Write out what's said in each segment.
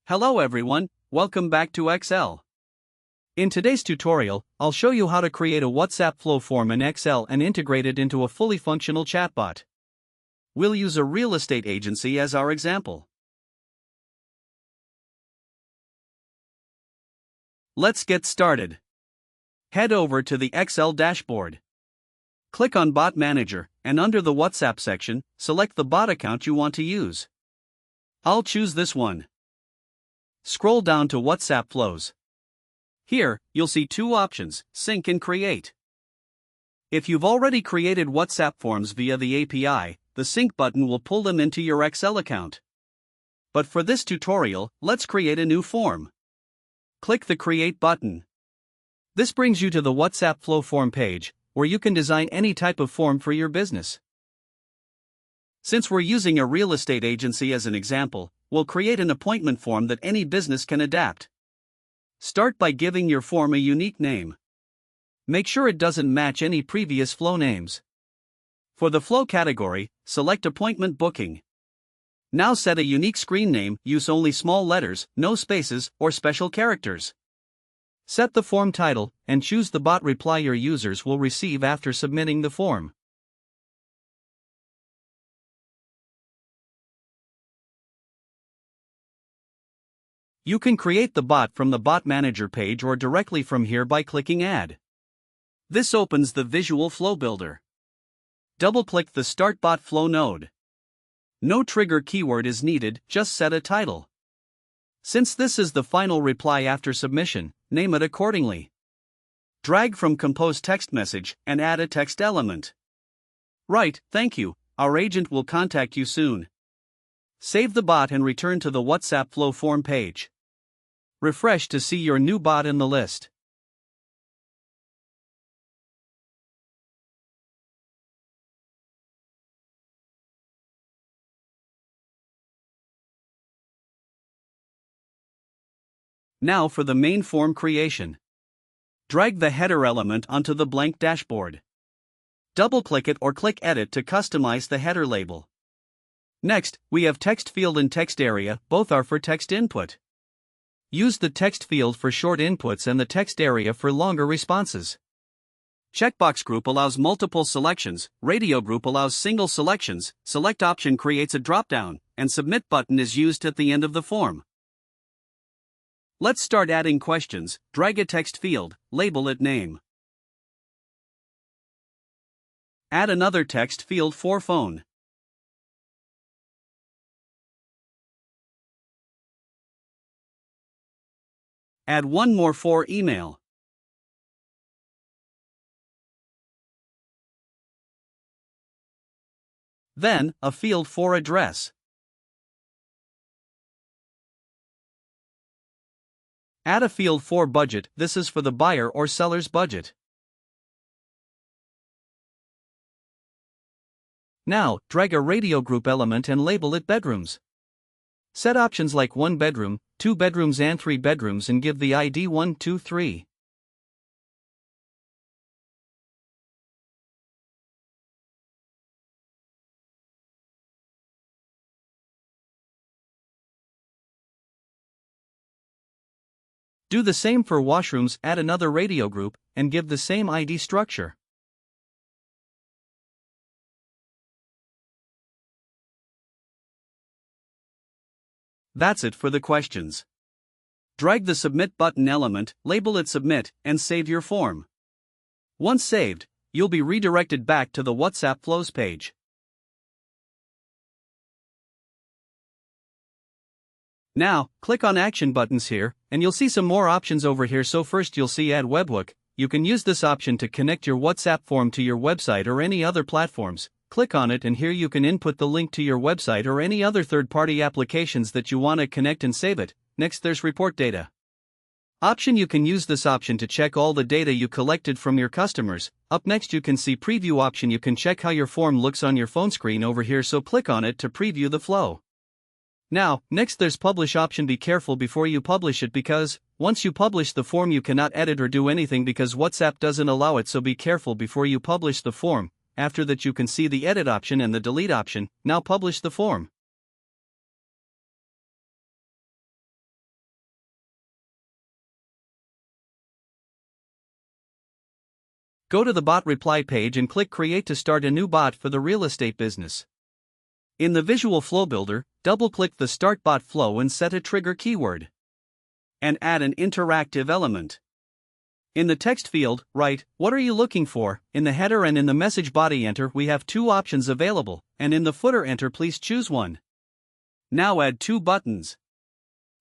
Hello everyone, welcome back to Acele. In today's tutorial, I'll show you how to create a WhatsApp flow form in Acele and integrate it into a fully functional chatbot. We'll use a real estate agency as our example. Let's get started. Head over to the Acele dashboard. Click on Bot Manager, and under the WhatsApp section, select the bot account you want to use. I'll choose this one. Scroll down to WhatsApp Flows. Here, you'll see two options, Sync and Create. If you've already created WhatsApp forms via the API, the Sync button will pull them into your Acele account. But for this tutorial, let's create a new form. Click the Create button. This brings you to the WhatsApp Flow form page, where you can design any type of form for your business. Since we're using a real estate agency as an example, we'll create an appointment form that any business can adapt. Start by giving your form a unique name. Make sure it doesn't match any previous flow names. For the flow category, select Appointment Booking. Now set a unique screen name, use only small letters, no spaces, or special characters. Set the form title, and choose the bot reply your users will receive after submitting the form. You can create the bot from the Bot Manager page or directly from here by clicking Add. This opens the Visual Flow Builder. Double-click the Start Bot Flow node. No trigger keyword is needed, just set a title. Since this is the final reply after submission, name it accordingly. Drag from Compose Text Message and add a text element. Write, "Thank you, our agent will contact you soon." Save the bot and return to the WhatsApp Flow form page. Refresh to see your new bot in the list. Now for the main form creation. Drag the header element onto the blank dashboard. Double-click it or click Edit to customize the header label. Next, we have text field and text area, both are for text input. Use the text field for short inputs and the text area for longer responses. Checkbox group allows multiple selections, radio group allows single selections, select option creates a dropdown, and submit button is used at the end of the form. Let's start adding questions. Drag a text field, label it name. Add another text field for phone. Add one more for email. Then, a field for address. Add a field for budget, this is for the buyer or seller's budget. Now, drag a radio group element and label it bedrooms. Set options like 1 bedroom, 2 bedrooms and 3 bedrooms and give the ID 1, 2, 3. Do the same for washrooms, add another radio group, and give the same ID structure. That's it for the questions. Drag the Submit button element, label it Submit, and save your form. Once saved, you'll be redirected back to the WhatsApp Flows page. Now, click on Action buttons here, and you'll see some more options over here. So first you'll see Add Webhook. You can use this option to connect your WhatsApp form to your website or any other platforms. Click on it and here you can input the link to your website or any other third-party applications that you want to connect and save it. Next there's Report Data option. You can use this option to check all the data you collected from your customers. Up next you can see Preview option. You can check how your form looks on your phone screen over here, so click on it to preview the flow. Now, next there's Publish option. Be careful before you publish it because, once you publish the form you cannot edit or do anything because WhatsApp doesn't allow it, so be careful before you publish the form. After that you can see the Edit option and the Delete option. Now publish the form. Go to the bot reply page and click Create to start a new bot for the real estate business. In the Visual Flow Builder, double-click the Start Bot Flow and set a trigger keyword. And add an interactive element. In the text field, write, "What are you looking for?" In the header and in the message body enter, we have two options available, and in the footer enter, please choose one. Now add two buttons.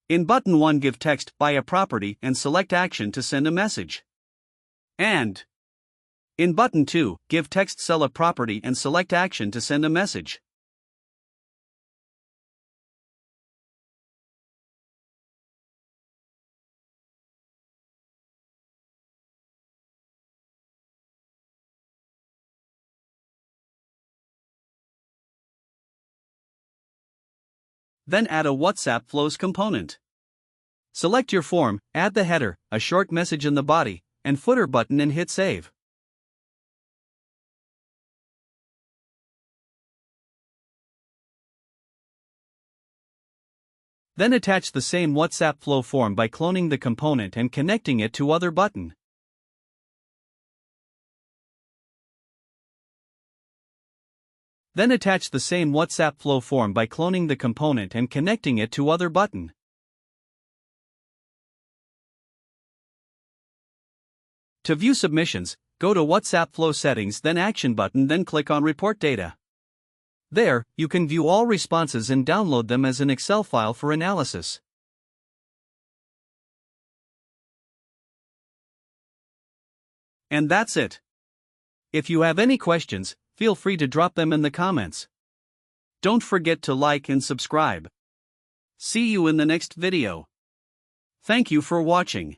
In button 1, give text, "Buy a property," and select action to send a message. And in button 2, give text, "Sell a property," and select action to send a message. Then add a WhatsApp Flows component. Select your form, add the header, a short message in the body, and footer button and hit save. Then attach the same WhatsApp Flow form by cloning the component and connecting it to other button. Then attach the same WhatsApp Flow form by cloning the component and connecting it to other button. To view submissions, go to WhatsApp Flow Settings, then Action button, then click on Report Data. There, you can view all responses and download them as an Excel file for analysis. And that's it. If you have any questions, feel free to drop them in the comments. Don't forget to like and subscribe. See you in the next video. Thank you for watching.